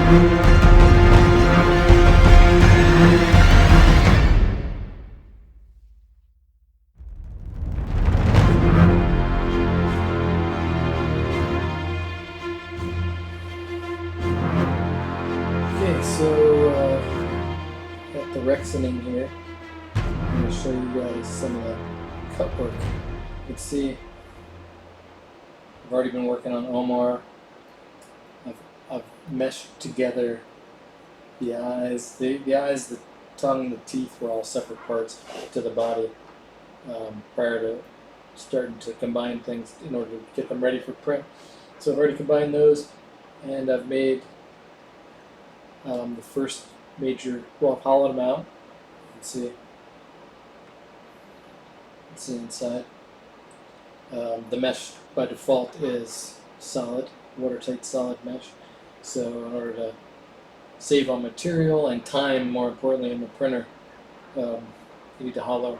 Okay, so got the Rexoning here. I'm going to show you guys some of the cut work. You can see I've already been working on Omar. I've meshed together the eyes. The eyes, the tongue, the teeth were all separate parts to the body prior to starting to combine things in order to get them ready for print. So I've already combined those, and I've made the first major, well, I've hollowed them out. You can see inside. The mesh by default is solid, watertight solid mesh. So in order to save on material and time, more importantly, in the printer, you need to hollow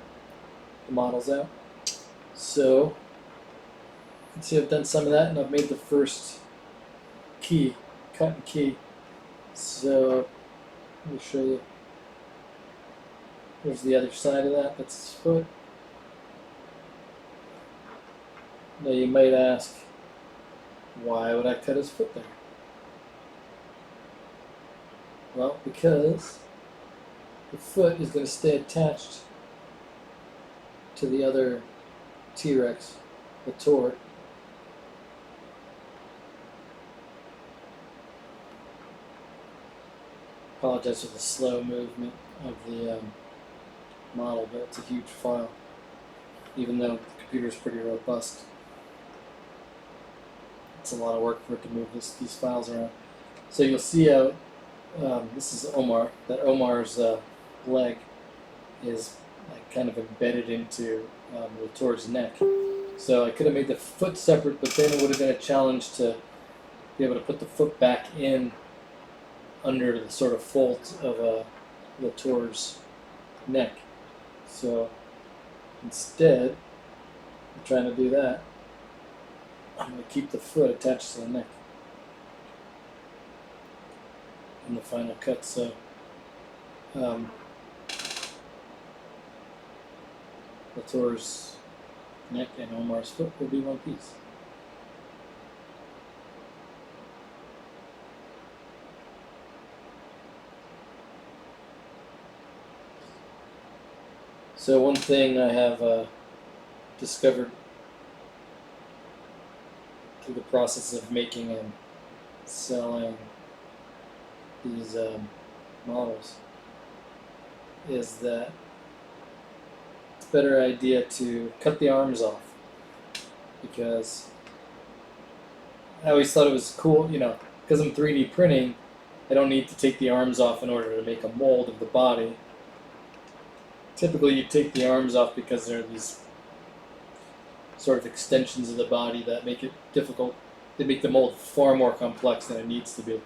the models out. So you can see I've done some of that, and I've made the first key, cut and key. So let me show you. Here's the other side of that. That's his foot. Now you might ask, why would I cut his foot there? Well, because the foot is going to stay attached to the other T.rex, the tor. Apologize for the slow movement of the model, but it's a huge file, even though the computer is pretty robust. It's a lot of work for it to move these files around. So you'll see how this is Omar. That Omar's leg is like kind of embedded into the tor's neck. So I could have made the foot separate, but then it would have been a challenge to be able to put the foot back in under the sort of folds of the tor's neck. So instead of trying to do that, I'm going to keep the foot attached to the neck in the final cut. So the tor's neck and Omar's foot will be one piece. So one thing I have discovered through the process of making and selling these models is that it's a better idea to cut the arms off, because I always thought it was cool, you know, because I'm 3D printing, I don't need to take the arms off in order to make a mold of the body. Typically you take the arms off because there are these sort of extensions of the body that make it difficult. They make the mold far more complex than it needs to be.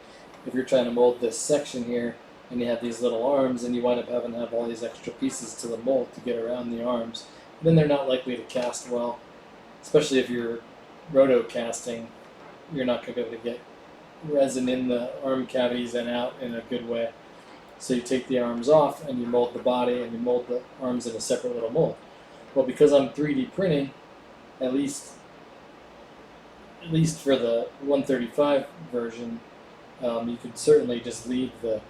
If you're trying to mold this section here and you have these little arms, and you wind up having to have all these extra pieces to the mold to get around the arms, then they're not likely to cast well. Especially if you're roto casting, you're not going to be able to get resin in the arm cavities and out in a good way. So you take the arms off and you mold the body and you mold the arms in a separate little mold. Well, because I'm 3D printing, at least for the 135 version, you could certainly just leave the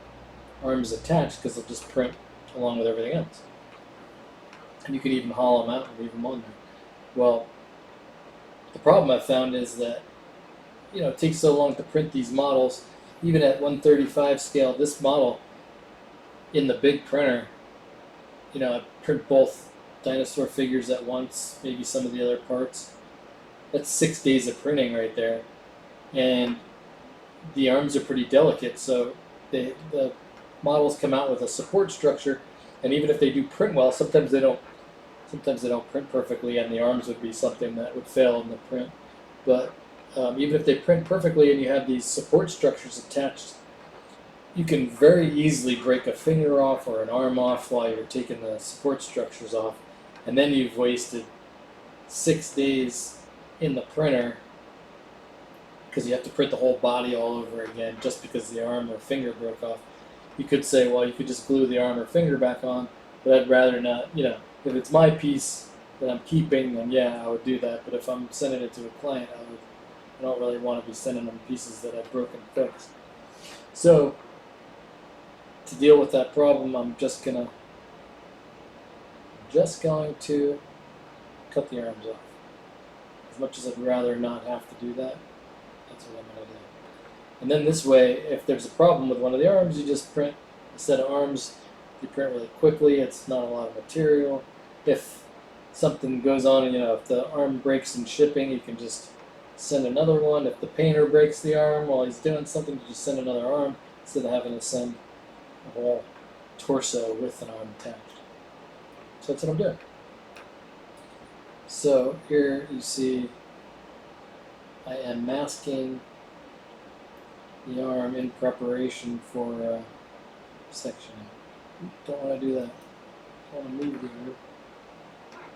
arms attached because they'll just print along with everything else. And you can even hollow them out and leave them on there. Well, the problem I've found is that, you know, it takes so long to print these models. Even at 135 scale, this model in the big printer, you know, I print both dinosaur figures at once, maybe some of the other parts. That's 6 days of printing right there. And the arms are pretty delicate, so the models come out with a support structure, and even if they do print well, sometimes they don't print perfectly, and the arms would be something that would fail in the print. But even if they print perfectly and you have these support structures attached, you can very easily break a finger off or an arm off while you're taking the support structures off, and then you've wasted 6 days in the printer because you have to print the whole body all over again just because the arm or finger broke off. You could say, well, you could just glue the arm or finger back on, but I'd rather not. If it's my piece that I'm keeping, then yeah, I would do that. But if I'm sending it to a client, I don't really want to be sending them pieces that I've broken fixed. So to deal with that problem, I'm just going to cut the arms off. As much as I'd rather not have to do that, that's what I'm going to do. And then this way, if there's a problem with one of the arms, you just print a set of arms. You print really quickly. It's not a lot of material. If something goes on, if the arm breaks in shipping, you can just send another one. If the painter breaks the arm while he's doing something, you just send another arm instead of having to send a whole torso with an arm attached. So that's what I'm doing. So here you see I am masking the arm in preparation for sectioning. Don't want to do that. I want to move the arm.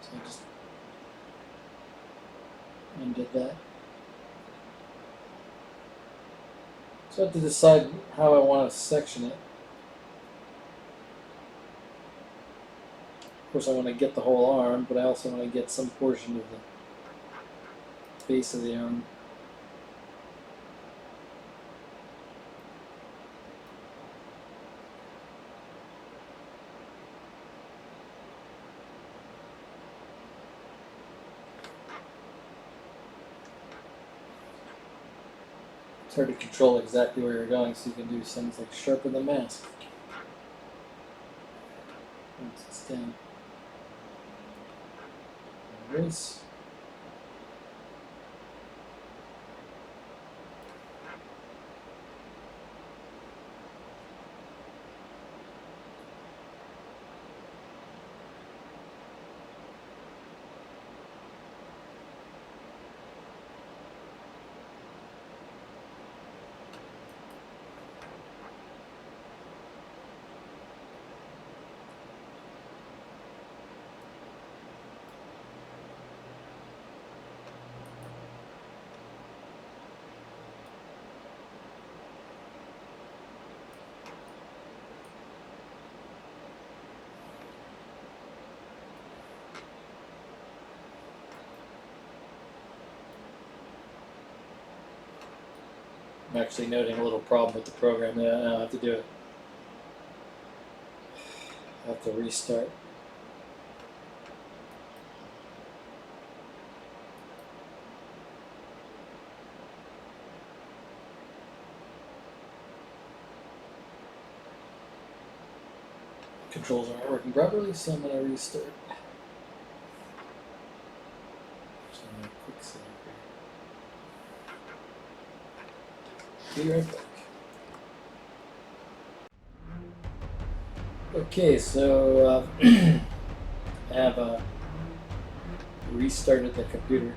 So I just undid that. So I have to decide how I want to section it. Of course, I want to get the whole arm, but I also want to get some portion of the base of the arm. It's hard to control exactly where you're going, so you can do things like sharpen the mask once it's down. Erase. I'm actually noting a little problem with the program. Yeah, I have to do it. I have to restart. Controls aren't working properly, so I'm going to restart. Just going to quick save here. Be right back. Okay, so I have restarted the computer.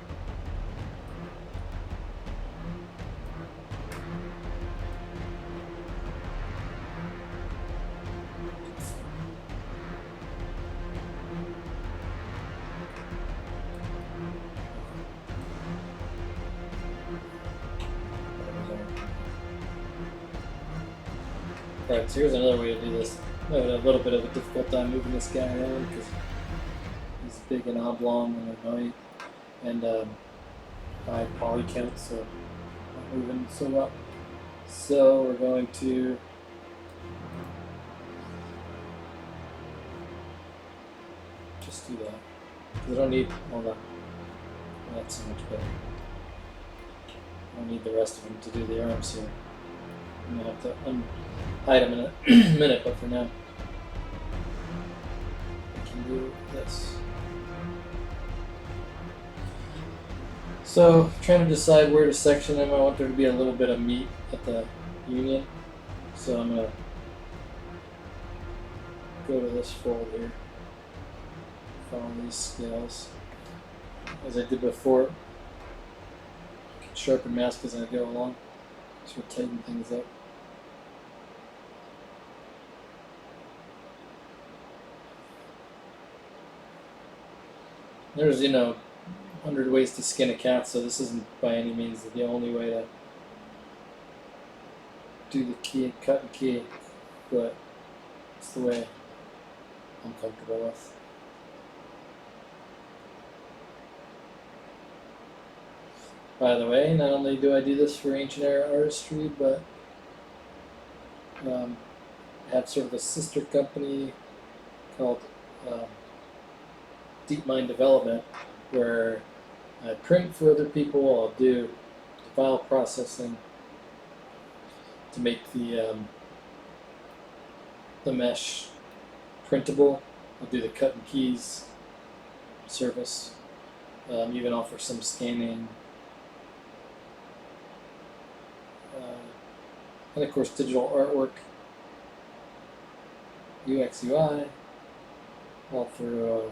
Alright, so here's another way to do this. I have a little bit of a difficult time moving this guy around because he's big and oblong and annoying, and high poly count, so not moving so well. So we're going to just do that. I don't need all that. That's so much better. I don't need the rest of them to do the arms here. I'm going to have to hide them in a minute, but for now, I can do this. So, trying to decide where to section them. I want there to be a little bit of meat at the union. So I'm going to go to this fold here. Follow these scales. As I did before, I can sharpen mask as I go along. Sort of tighten things up. There's, 100 ways to skin a cat, so this isn't by any means the only way to do the key, cut and key, but it's the way I'm comfortable with. By the way, not only do I do this for ancient era artistry, but I have sort of a sister company called Deep Mind Development, where I print for other people. I'll do the file processing to make the mesh printable. I'll do the cut and keys service. Even offer some scanning. And of course, digital artwork, UX, UI, all through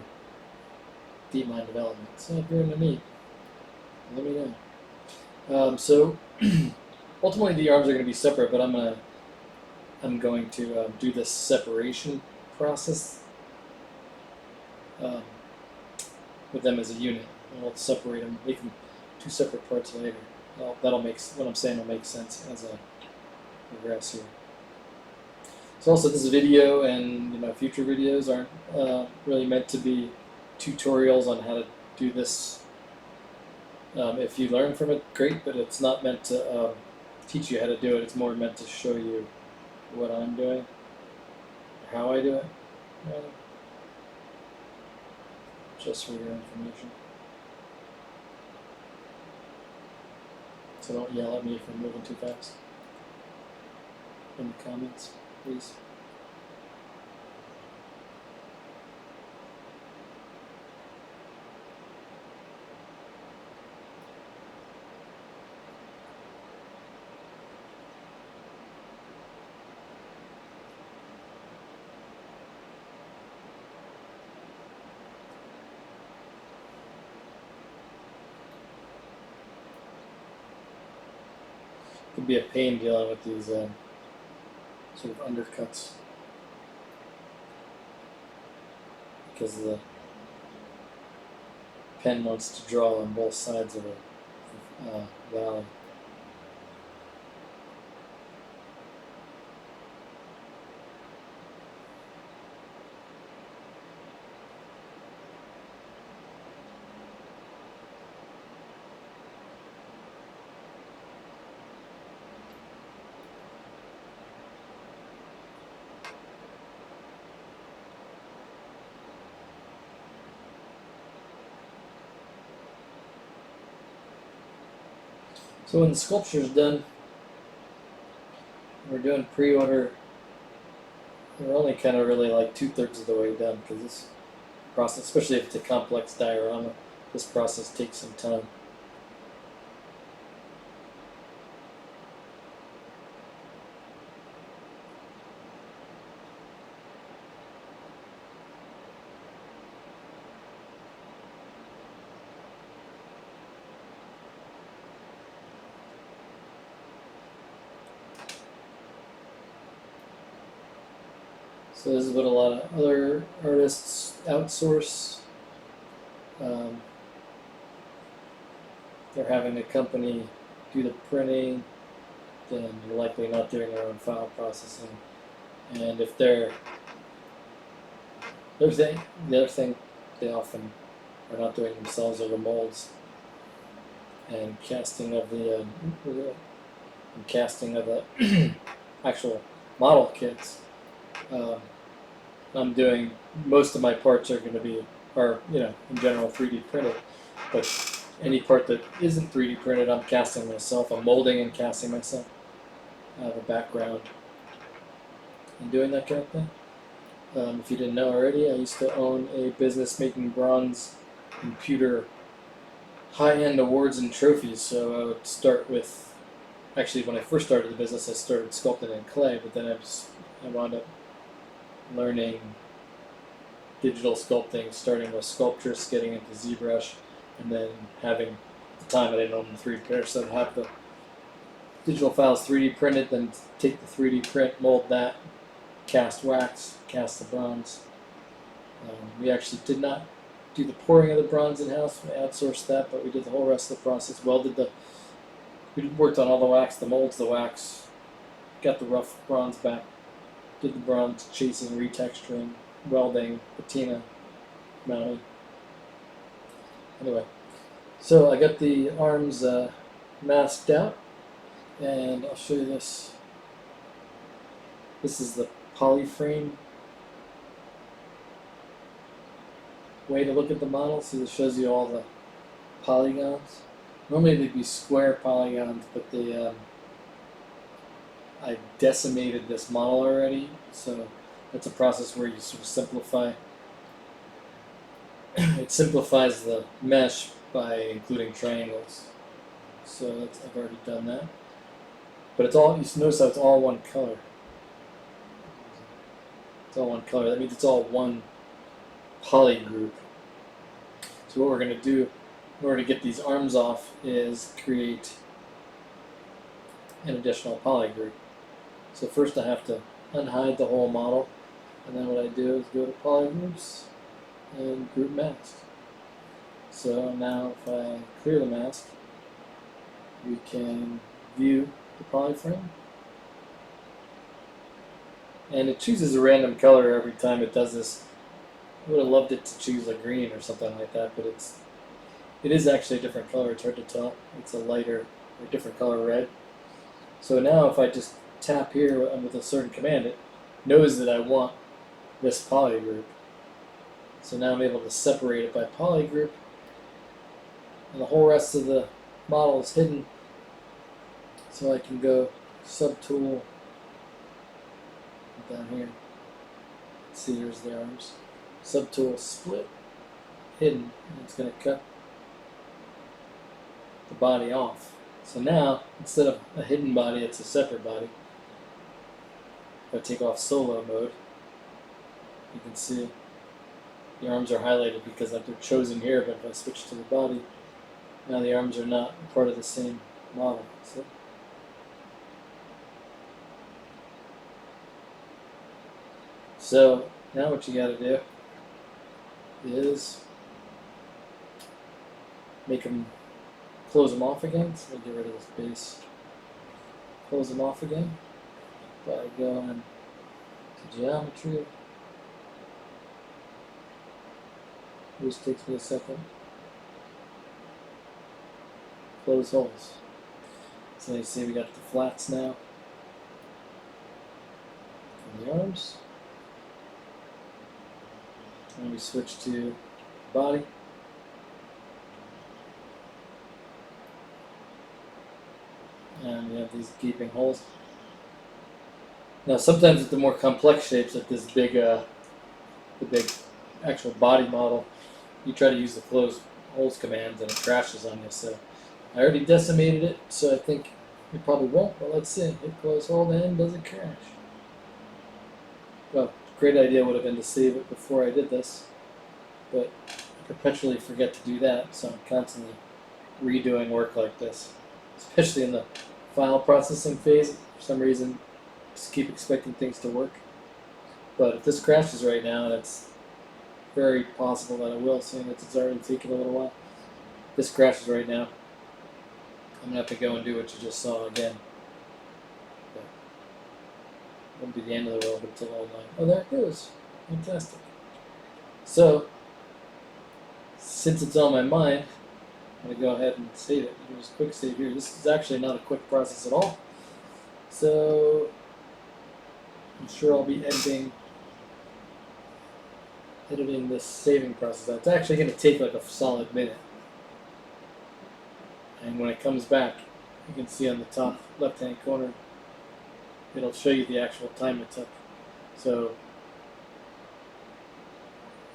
Deep Mind Development. So if you're in the need, let me know. So ultimately, the arms are going to be separate, but I'm going to do this separation process with them as a unit. I'll separate them, make them two separate parts later. That'll make what I'm saying will make sense as I progress here. So also, this video and future videos aren't really meant to be tutorials on how to do this. If you learn from it, great, but it's not meant to teach you how to do it. It's more meant to show you what I'm doing, how I do it, rather. Just for your information. So don't yell at me if I'm moving too fast in the comments, please. It can be a pain dealing with these sort of undercuts because the pen wants to draw on both sides of a valley. So when the sculpture's done, we're doing pre-order. We're only kind of really like 2/3 of the way done because this process, especially if it's a complex diorama, this process takes some time. So this is what a lot of other artists outsource. They're having a company do the printing, then they're likely not doing their own file processing. And if the other thing they often are not doing themselves are the molds and casting of the actual model kits. I'm doing, most of my parts are going to be, in general 3D printed, but any part that isn't 3D printed, I'm casting myself. I'm molding and casting myself. I have a background in doing that kind of thing. If you didn't know already, I used to own a business making bronze and pewter high-end awards and trophies, so I would start with, actually when I first started the business, I started sculpting in clay, but then I wound up learning digital sculpting, starting with Sculptress, getting into ZBrush, and then having, at the time I didn't own the 3D printer, so I'd have the digital files 3D printed, then take the 3D print, mold that, cast wax, cast the bronze. We actually did not do the pouring of the bronze in-house, we outsourced that, but we did the whole rest of the process. We worked on all the wax, the molds, the wax, got the rough bronze back, did the bronze chasing, retexturing, welding, patina, mounting. Anyway, so I got the arms masked out, and I'll show you this. This is the polyframe way to look at the model. See, this shows you all the polygons. Normally they'd be square polygons, but they I decimated this model already, so that's a process where you sort of simplify. It simplifies the mesh by including triangles. So I've already done that. But it's all, you notice how it's all one color. It's all one color. That means it's all one poly group. So what we're going to do in order to get these arms off is create an additional poly group. So first I have to unhide the whole model, and then what I do is go to poly groups and group mask. So now if I clear the mask, we can view the polyframe. And it chooses a random color every time it does this. I would have loved it to choose a green or something like that, but it is actually a different color. It's hard to tell. It's a lighter or different color red. So now if I just tap here with a certain command, it knows that I want this poly group. So now I'm able to separate it by poly group, and the whole rest of the model is hidden. So I can go subtool down here. See, here's the arms. Subtool split, hidden, and it's going to cut the body off. So now, instead of a hidden body, it's a separate body. If I take off solo mode, you can see the arms are highlighted because they're chosen here, but if I switch to the body, now the arms are not part of the same model. So now what you got to do is make them, close them off again. So I'll get rid of this base. Close them off again by going to geometry. This takes me a second. Close holes. So you see we got the flats now. And the arms. And we switch to body. And we have these gaping holes. Now sometimes with the more complex shapes, like this big, the big actual body model, you try to use the close holes commands and it crashes on you. So I already decimated it, so I think it probably won't, but let's see. Hit close hold and does it crash? Well, great idea would have been to save it before I did this, but I perpetually forget to do that, so I'm constantly redoing work like this, especially in the file processing phase. For some reason, just keep expecting things to work. But if this crashes right now, it's very possible that it will, seeing that it's already taken a little while. If this crashes right now, I'm going to have to go and do what you just saw again. But it won't be the end of the world, but it's a long line. Oh, there it goes. Fantastic. So, since it's on my mind, I'm going to go ahead and save it. Do this quick save here. This is actually not a quick process at all. So, I'm sure I'll be editing this saving process. It's actually going to take like a solid minute. And when it comes back, you can see on the top left-hand corner, it'll show you the actual time it took. So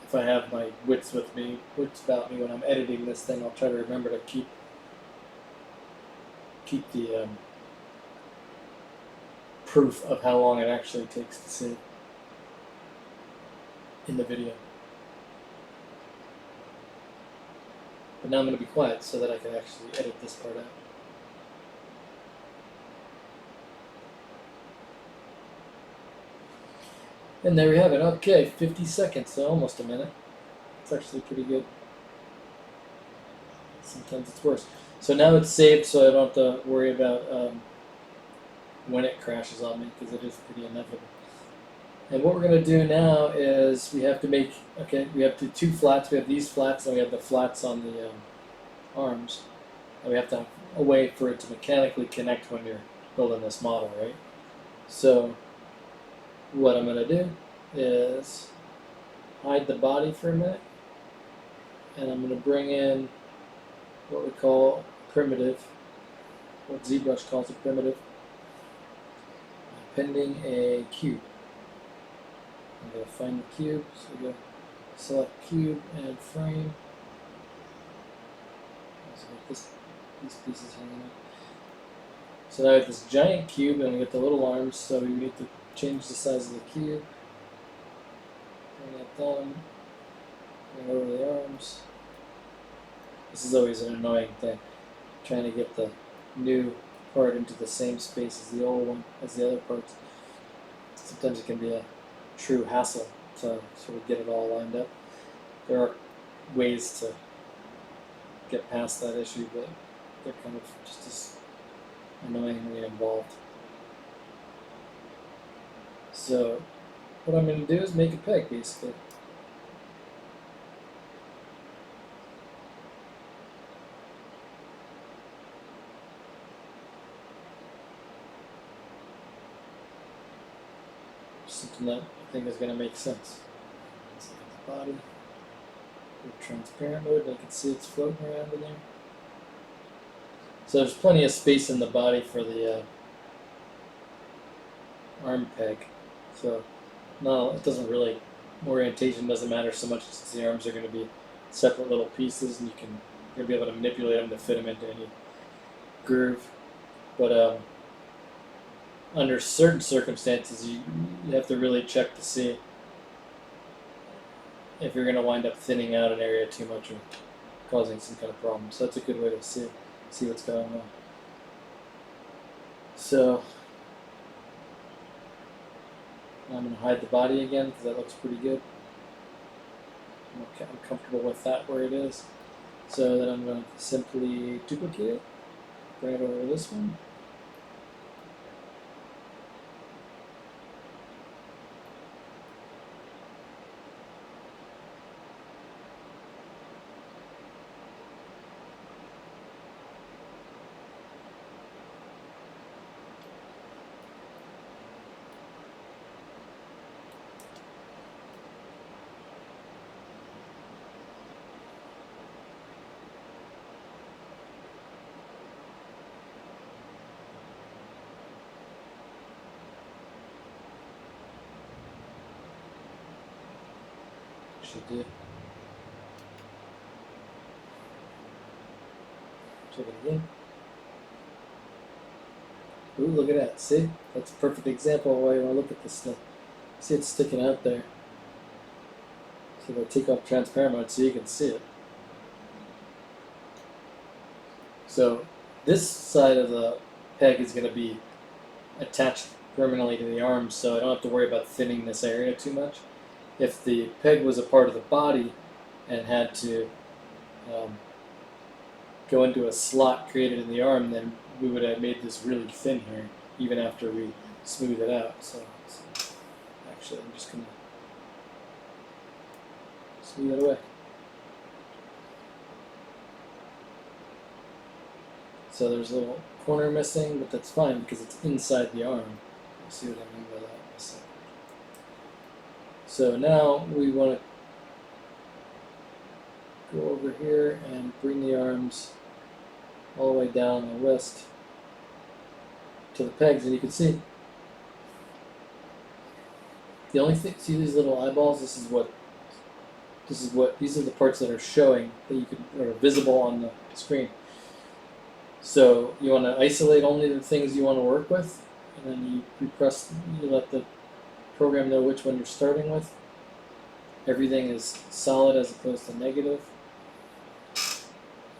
if I have my wits about me when I'm editing this thing, I'll try to remember to keep the proof of how long it actually takes to save in the video. But now I'm going to be quiet so that I can actually edit this part out. And there we have it. Okay, 50 seconds, so almost a minute. It's actually pretty good. Sometimes it's worse. So now it's saved, so I don't have to worry about when it crashes on me, because it is pretty inevitable. And what we're going to do now is we have to make, we have two flats. We have these flats, and we have the flats on the arms. And we have to have a way for it to mechanically connect when you're building this model, right? So what I'm going to do is hide the body for a minute, and I'm going to bring in what we call primitive, what ZBrush calls a primitive, impending a cube. I'm going to find the cube, so we go select cube and frame. So these pieces hanging out. So now I have this giant cube, and we get the little arms, so we need to change the size of the cube. Bring that down, bring over the arms. This is always an annoying thing, trying to get the new part into the same space as the old one, as the other parts. Sometimes it can be a true hassle to sort of get it all lined up. There are ways to get past that issue, but they're kind of just as annoyingly involved. So what I'm going to do is make a peg, basically. Something that I think is going to make sense. Let's look at the body. With transparent mode, I can see it's floating around in there. So there's plenty of space in the body for the arm peg. So no, it doesn't really, orientation doesn't matter so much since the arms are going to be separate little pieces, and you're going to be able to manipulate them to fit them into any groove. But under certain circumstances, you have to really check to see if you're going to wind up thinning out an area too much or causing some kind of problem. So that's a good way to see what's going on. So I'm going to hide the body again because that looks pretty good. I'm comfortable with that where it is. So then I'm going to simply duplicate it, bring it over to this one. Should do. Check it again. Ooh, look at that. See? That's a perfect example of why you want to look at this stuff. See, it's sticking out there. So they'll take off transparent mode so you can see it. So this side of the peg is going to be attached permanently to the arms, so I don't have to worry about thinning this area too much. If the peg was a part of the body and had to go into a slot created in the arm, then we would have made this really thin here, even after we smooth it out. So actually, I'm just going to smooth it away. So there's a little corner missing, but that's fine because it's inside the arm. You'll see what I mean by that in a second. So now we want to go over here and bring the arms all the way down the wrist to the pegs, and you can see the only thing. See these little eyeballs? These are the parts that are showing that are visible on the screen. So you want to isolate only the things you want to work with, and then you let the program know which one you're starting with. Everything is solid as opposed to negative.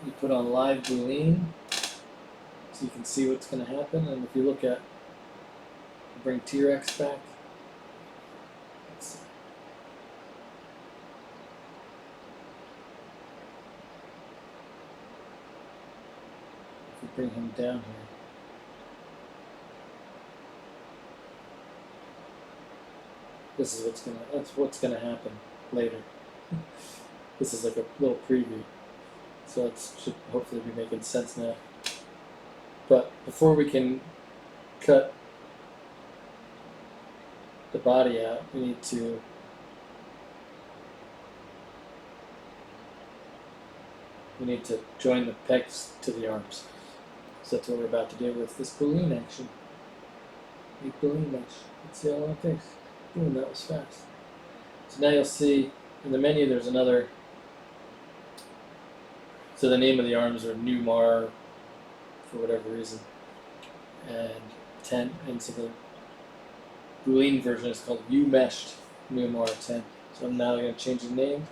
You put on live boolean so you can see what's going to happen. And if you look at, bring t.rex back. Let's see. If we bring him down here, that's what's gonna happen later. This is like a little preview, so it should hopefully be making sense now. But before we can cut the body out, we need to join the pegs to the arms. So that's what we're about to do with this balloon action. Make balloon mesh. Let's see how long it takes. Boom, that was fast. So now you'll see in the menu there's another. So the name of the arms are Newmar for whatever reason, and 10, and so the Boolean version is called U-meshed Newmar 10. So I'm now going to change the name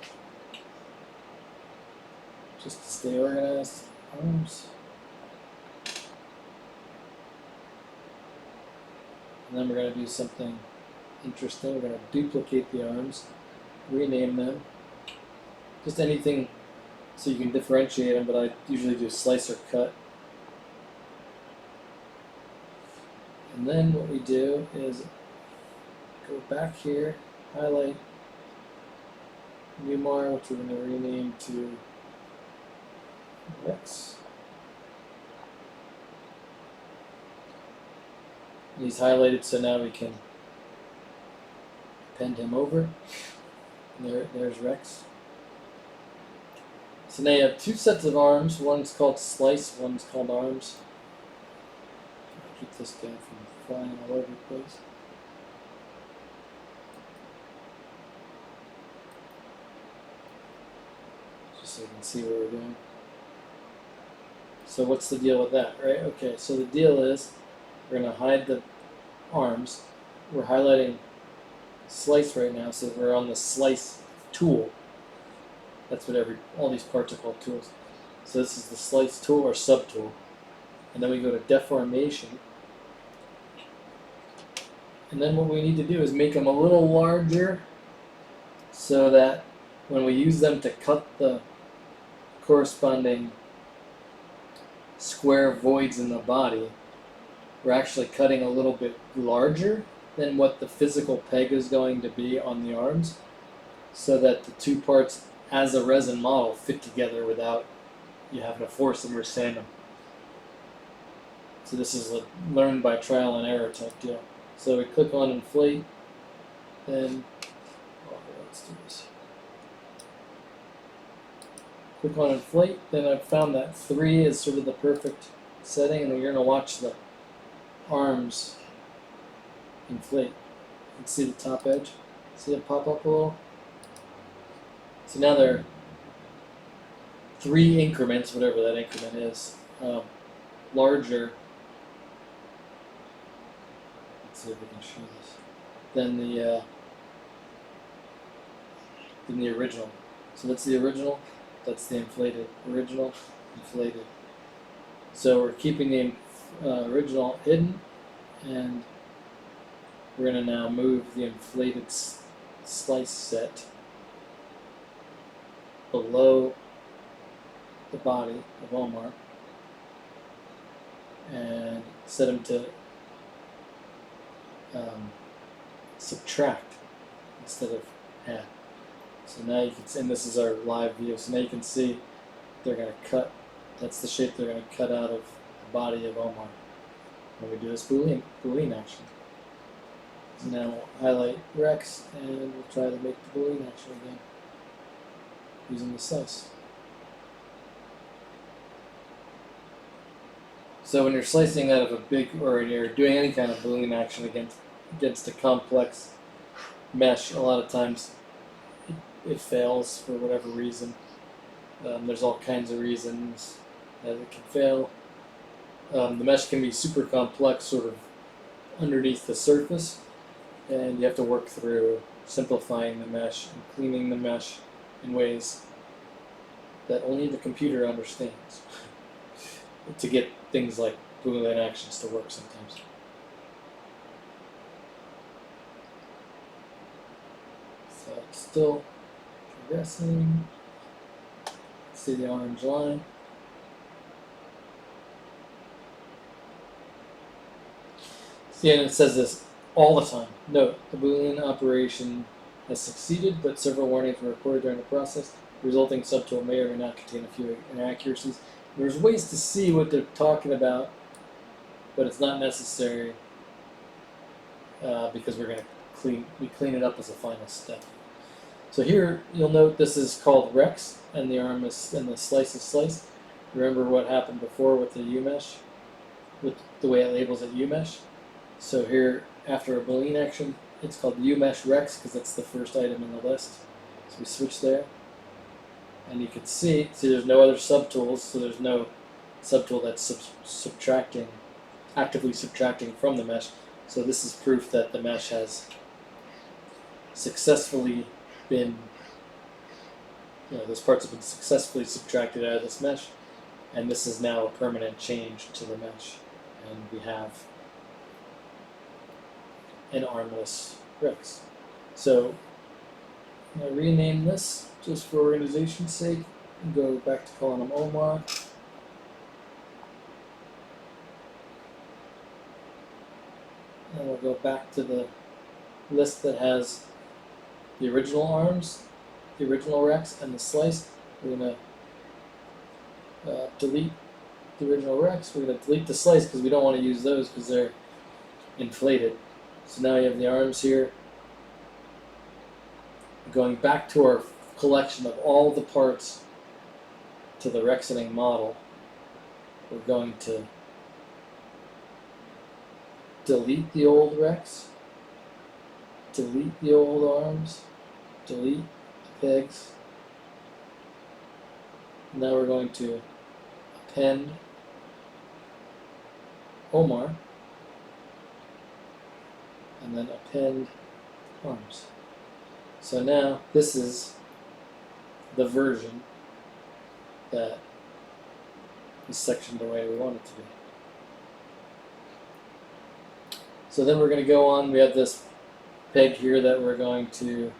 just to stay organized. Arms. And then we're going to do something interesting. We're going to duplicate the arms, rename them, just anything so you can differentiate them, but I usually do slice or cut. And then what we do is go back here, highlight Newmar, which we're going to rename to Rex. And he's highlighted, so now we can append him over. And there's Rex. So now you have two sets of arms. One's called slice, one's called arms. Keep this guy from flying all over the place. Just so you can see what we're doing. So what's the deal with that, right? Okay, so the deal is we're going to hide the arms. We're highlighting slice right now, so we're on the slice tool. That's what all these parts are called, tools. So this is the slice tool or subtool. And then we go to deformation. And then what we need to do is make them a little larger so that when we use them to cut the corresponding square voids in the body, we're actually cutting a little bit larger than what the physical peg is going to be on the arms, so that the two parts as a resin model fit together without you having to force them or sand them. So this is a learn by trial and error type deal. So we click on inflate, then let's do this. Click on inflate, then I've found that 3 is sort of the perfect setting, and you're going to watch the arms inflate. You can see the top edge. See it pop up a little? So now they're 3 increments, whatever that increment is, larger. Let's see if we can show this. Than the original. So that's the original. That's the inflated. Original, inflated. So we're keeping the original hidden, and we're going to now move the inflated slice set below the body of Omar and set them to subtract instead of add. So now you can see, and this is our live view, so now you can see they're going to cut, that's the shape they're going to cut out of the body of Omar when we do this Boolean action. So now we'll highlight Rex and we'll try to make the Boolean action again using the slice. So when you're slicing out of a big, or you're doing any kind of Boolean action against a complex mesh, a lot of times it fails for whatever reason. There's all kinds of reasons that it can fail. The mesh can be super complex, sort of underneath the surface, and you have to work through simplifying the mesh and cleaning the mesh in ways that only the computer understands to get things like Boolean actions to work sometimes. So it's still progressing. See the orange line. See, and it says this all the time. Note, the Boolean operation has succeeded, but several warnings were recorded during the process. The resulting subtool may or may not contain a few inaccuracies. There's ways to see what they're talking about, but it's not necessary because we're going to clean it up as a final step. So here you'll note this is called Rex, and the arm is and the slice is slice. Remember what happened before with the U-mesh, with the way it labels it U-mesh. So here, after a Boolean action, it's called U-mesh Rex because that's the first item in the list. So we switch there, and you can see there's no other subtools, so there's no subtool that's actively subtracting from the mesh. So this is proof that the mesh has successfully been, those parts have been successfully subtracted out of this mesh, and this is now a permanent change to the mesh, and we have an armless Rex. So I'm going to rename this just for organization's sake and go back to calling them Omar. And we'll go back to the list that has the original arms, the original Rex, and the slice. We're going to delete the original Rex. We're going to delete the slice because we don't want to use those because they're inflated. So now you have the arms here. Going back to our collection of all the parts to the Rexoning model, we're going to delete the old Rex, delete the old arms, delete the pegs. Now we're going to append Omar, and then append arms. So now this is the version that is sectioned the way we want it to be. So then we're going to go on. We have this peg here that we're going to,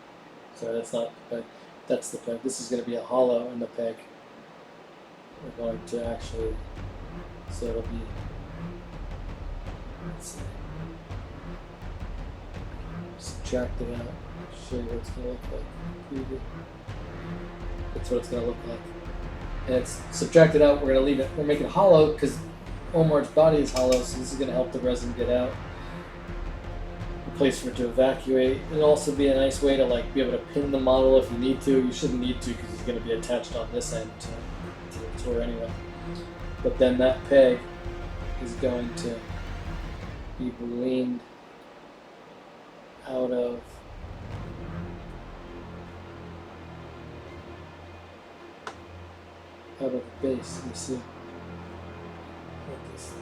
sorry, that's not the peg, that's the peg. This is going to be a hollow in the peg. We're going to actually, so it'll be, let's see, subtract it out, show you what it's going to look like. That's what it's going to look like. And it's subtracted out, we're going to leave it, we're making it hollow because Omar's body is hollow, so this is going to help the resin get out. A place for it to evacuate. It'll also be a nice way to be able to pin the model if you need to. You shouldn't need to because it's going to be attached on this end to the tour anyway. But then that peg is going to be leaned out of the base. You see, like this.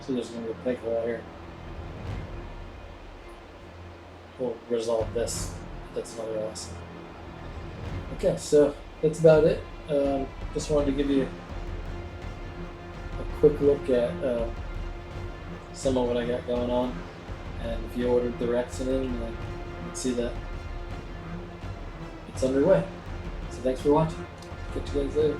So there's going to be a peg hole here. We'll resolve this. That's another awesome. Okay, so that's about it. Just wanted to give you a quick look at some of what I got going on. And if you ordered the Rexoning, you can see that it's underway. So thanks for watching. Catch you guys later.